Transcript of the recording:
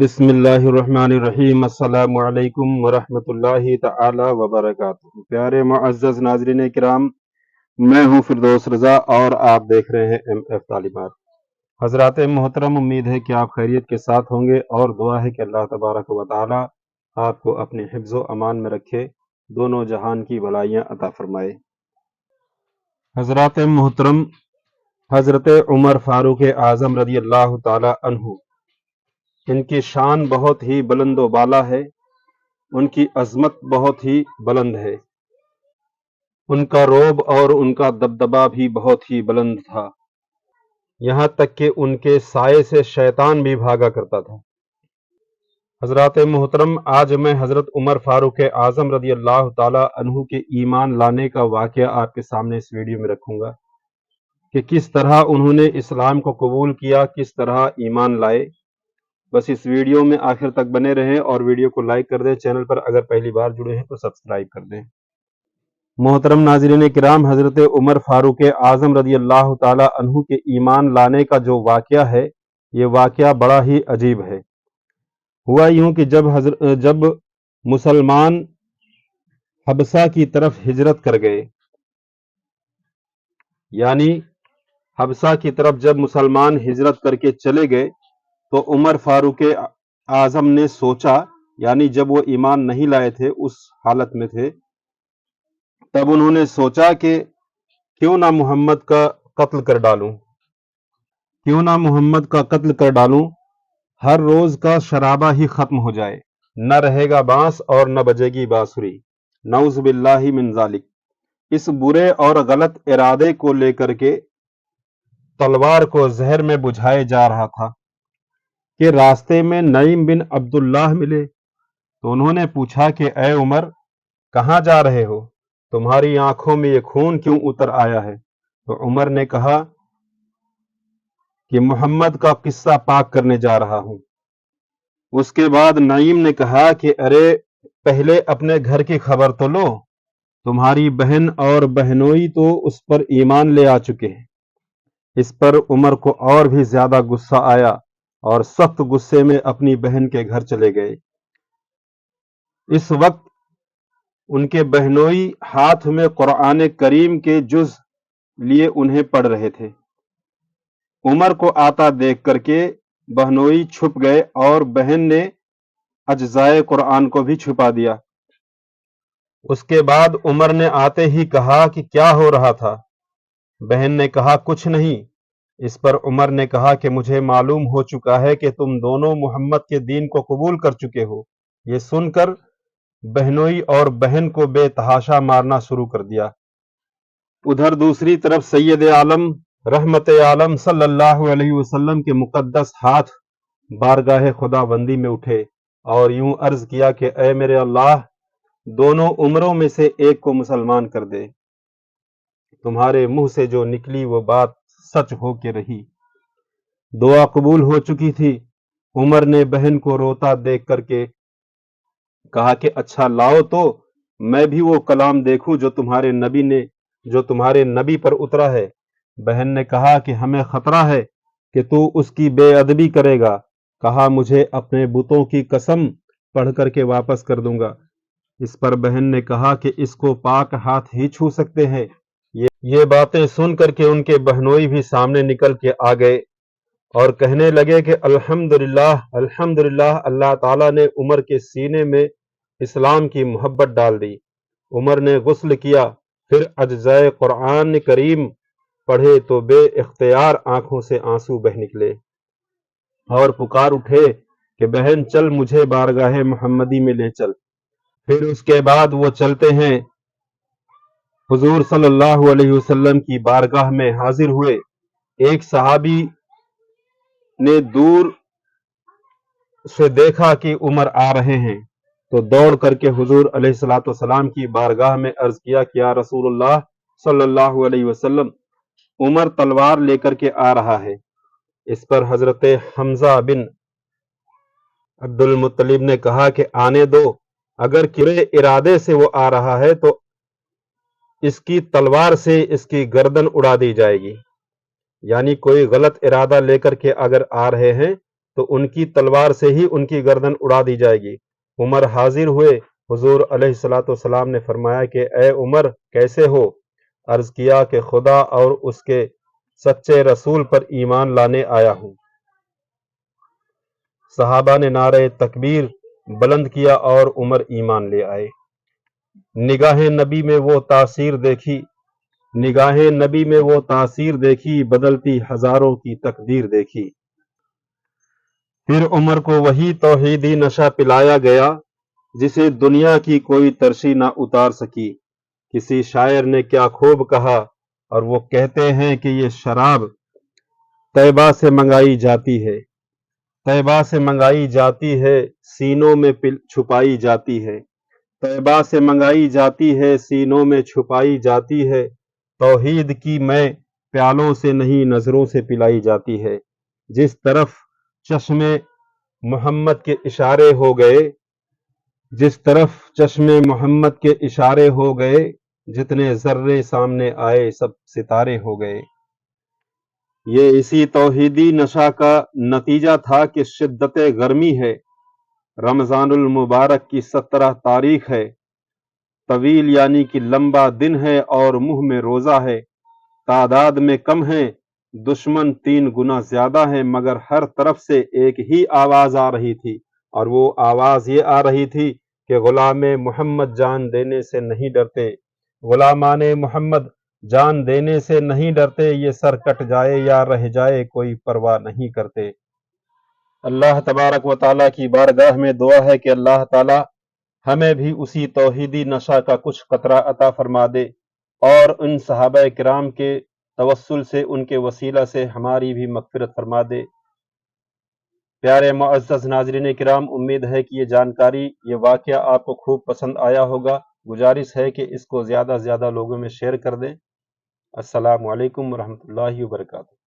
بسم اللہ الرحمن الرحیم۔ السلام علیکم ورحمۃ اللہ تعالی وبرکاتہ۔ پیارے معزز ناظرین کرام، میں ہوں فردوس رضا اور آپ دیکھ رہے ہیں ایم ایف تعلیمات۔ حضرات محترم، امید ہے کہ آپ خیریت کے ساتھ ہوں گے اور دعا ہے کہ اللہ تبارک و تعالی آپ کو اپنے حفظ و امان میں رکھے، دونوں جہان کی بھلائیاں عطا فرمائے۔ حضرات محترم، حضرت عمر فاروق اعظم رضی اللہ تعالی عنہ، ان کی شان بہت ہی بلند و بالا ہے، ان کی عظمت بہت ہی بلند ہے، ان کا رعب اور ان کا دبدبا بھی بہت ہی بلند تھا، یہاں تک کہ ان کے سائے سے شیطان بھی بھاگا کرتا تھا۔ حضرات محترم، آج میں حضرت عمر فاروق اعظم رضی اللہ تعالی عنہ کے ایمان لانے کا واقعہ آپ کے سامنے اس ویڈیو میں رکھوں گا کہ کس طرح انہوں نے اسلام کو قبول کیا، کس طرح ایمان لائے۔ بس اس ویڈیو میں آخر تک بنے رہیں اور ویڈیو کو لائک کر دیں، چینل پر اگر پہلی بار جڑے ہیں تو سبسکرائب کر دیں۔ محترم ناظرین کرام، حضرت عمر فاروق اعظم رضی اللہ تعالی عنہ کے ایمان لانے کا جو واقعہ ہے، یہ واقعہ بڑا ہی عجیب ہے۔ ہوا یوں کہ جب مسلمان حبشہ کی طرف ہجرت کر گئے، یعنی حبشہ کی طرف جب مسلمان ہجرت کر کے چلے گئے تو عمر فاروق اعظم نے سوچا، یعنی جب وہ ایمان نہیں لائے تھے، اس حالت میں تھے، تب انہوں نے سوچا کہ کیوں نہ محمد کا قتل کر ڈالوں، کیوں نہ محمد کا قتل کر ڈالوں، ہر روز کا شرابہ ہی ختم ہو جائے، نہ رہے گا بانس اور نہ بجے گی بانسری، نعوذ باللہ من ذالک۔ اس برے اور غلط ارادے کو لے کر کے تلوار کو زہر میں بجھائے جا رہا تھا کہ راستے میں نعیم بن عبداللہ ملے، تو انہوں نے پوچھا کہ اے عمر، کہاں جا رہے ہو؟ تمہاری آنکھوں میں یہ خون کیوں اتر آیا ہے؟ تو عمر نے کہا کہ محمد کا قصہ پاک کرنے جا رہا ہوں۔ اس کے بعد نعیم نے کہا کہ ارے پہلے اپنے گھر کی خبر تو لو، تمہاری بہن اور بہنوئی تو اس پر ایمان لے آ چکے ہیں۔ اس پر عمر کو اور بھی زیادہ غصہ آیا اور سخت غصے میں اپنی بہن کے گھر چلے گئے۔ اس وقت ان کے بہنوئی ہاتھ میں قرآن کریم کے جز لیے انہیں پڑھ رہے تھے۔ عمر کو آتا دیکھ کر کے بہنوئی چھپ گئے اور بہن نے اجزائے قرآن کو بھی چھپا دیا۔ اس کے بعد عمر نے آتے ہی کہا کہ کیا ہو رہا تھا؟ بہن نے کہا کچھ نہیں۔ اس پر عمر نے کہا کہ مجھے معلوم ہو چکا ہے کہ تم دونوں محمد کے دین کو قبول کر چکے ہو۔ یہ سن کر بہنوئی اور بہن کو بے تحاشا مارنا شروع کر دیا۔ ادھر دوسری طرف سید عالم رحمت عالم صلی اللہ علیہ وسلم کے مقدس ہاتھ بارگاہ خدا بندی میں اٹھے اور یوں عرض کیا کہ اے میرے اللہ، دونوں عمروں میں سے ایک کو مسلمان کر دے۔ تمہارے منہ سے جو نکلی وہ بات سچ ہو کے رہی۔ دعا قبول ہو چکی تھی۔ عمر نے بہن کو روتا دیکھ کر کے کہا کہ اچھا لاؤ تو میں بھی وہ کلام دیکھوں جو تمہارے نبی پر اترا ہے۔ بہن نے کہا کہ ہمیں خطرہ ہے کہ تو اس کی بے ادبی کرے گا۔ کہا مجھے اپنے بتوں کی قسم پڑھ کر کے واپس کر دوں گا۔ اس پر بہن نے کہا کہ اس کو پاک ہاتھ ہی چھو سکتے ہیں۔ یہ باتیں سن کر کے ان کے بہنوئی بھی سامنے نکل کے آ گئے اور کہنے لگے کہ الحمدللہ الحمدللہ، اللہ تعالیٰ نے عمر کے سینے میں اسلام کی محبت ڈال دی۔ عمر نے غسل کیا، پھر اجزائے قرآن کریم پڑھے تو بے اختیار آنکھوں سے آنسو بہہ نکلے اور پکار اٹھے کہ بہن چل مجھے بارگاہ محمدی میں لے چل۔ پھر اس کے بعد وہ چلتے ہیں، حضور صلی اللہ علیہ وسلم کی بارگاہ میں حاضر ہوئے۔ ایک صحابی نے دور سے دیکھا کہ عمر آ رہے ہیں تو دوڑ کر کے حضور علیہ الصلوۃ والسلام کی بارگاہ میں عرض کیا کہ یا رسول اللہ صلی اللہ علیہ وسلم، عمر تلوار لے کر کے آ رہا ہے۔ اس پر حضرت حمزہ بن عبد المطلب نے کہا کہ آنے دو، اگر کرے ارادے سے وہ آ رہا ہے تو اس کی تلوار سے اس کی گردن اڑا دی جائے گی، یعنی کوئی غلط ارادہ لے کر کے اگر آ رہے ہیں تو ان کی تلوار سے ہی ان کی گردن اڑا دی جائے گی۔ عمر حاضر ہوئے، حضور علیہ الصلوۃ والسلام نے فرمایا کہ اے عمر کیسے ہو؟ عرض کیا کہ خدا اور اس کے سچے رسول پر ایمان لانے آیا ہوں۔ صحابہ نے نعرہ تکبیر بلند کیا اور عمر ایمان لے آئے۔ نگاہ نبی میں وہ تاثیر دیکھی، نگاہ نبی میں وہ تاثیر دیکھی، بدلتی ہزاروں کی تقدیر دیکھی۔ پھر عمر کو وہی توحیدی نشہ پلایا گیا جسے دنیا کی کوئی ترشی نہ اتار سکی۔ کسی شاعر نے کیا خوب کہا، اور وہ کہتے ہیں کہ یہ شراب طیبہ سے منگائی جاتی ہے، طیبہ سے منگائی جاتی ہے، سینوں میں چھپائی جاتی ہے، طیبہ سے منگائی جاتی ہے، سینوں میں چھپائی جاتی ہے، توحید کی میں پیالوں سے نہیں نظروں سے پلائی جاتی ہے۔ جس طرف چشم محمد کے اشارے ہو گئے، جس طرف چشم محمد کے اشارے ہو گئے، جتنے ذرے سامنے آئے سب ستارے ہو گئے۔ یہ اسی توحیدی نشہ کا نتیجہ تھا کہ شدت گرمی ہے، رمضان المبارک کی 17 تاریخ ہے، طویل یعنی کہ لمبا دن ہے اور منہ میں روزہ ہے، تعداد میں کم ہے، دشمن 3 گنا زیادہ ہے، مگر ہر طرف سے ایک ہی آواز آ رہی تھی، اور وہ آواز یہ آ رہی تھی کہ غلام محمد جان دینے سے نہیں ڈرتے، غلامان محمد جان دینے سے نہیں ڈرتے، یہ سر کٹ جائے یا رہ جائے کوئی پرواہ نہیں کرتے۔ اللہ تبارک و تعالیٰ کی بارگاہ میں دعا ہے کہ اللہ تعالیٰ ہمیں بھی اسی توحیدی نشہ کا کچھ قطرہ عطا فرما دے، اور ان صحابہ کرام کے توسل سے، ان کے وسیلہ سے ہماری بھی مغفرت فرما دے۔ پیارے معزز ناظرین کرام، امید ہے کہ یہ جانکاری، یہ واقعہ آپ کو خوب پسند آیا ہوگا۔ گزارش ہے کہ اس کو زیادہ سے زیادہ لوگوں میں شیئر کر دیں۔ السلام علیکم ورحمۃ اللہ وبرکاتہ۔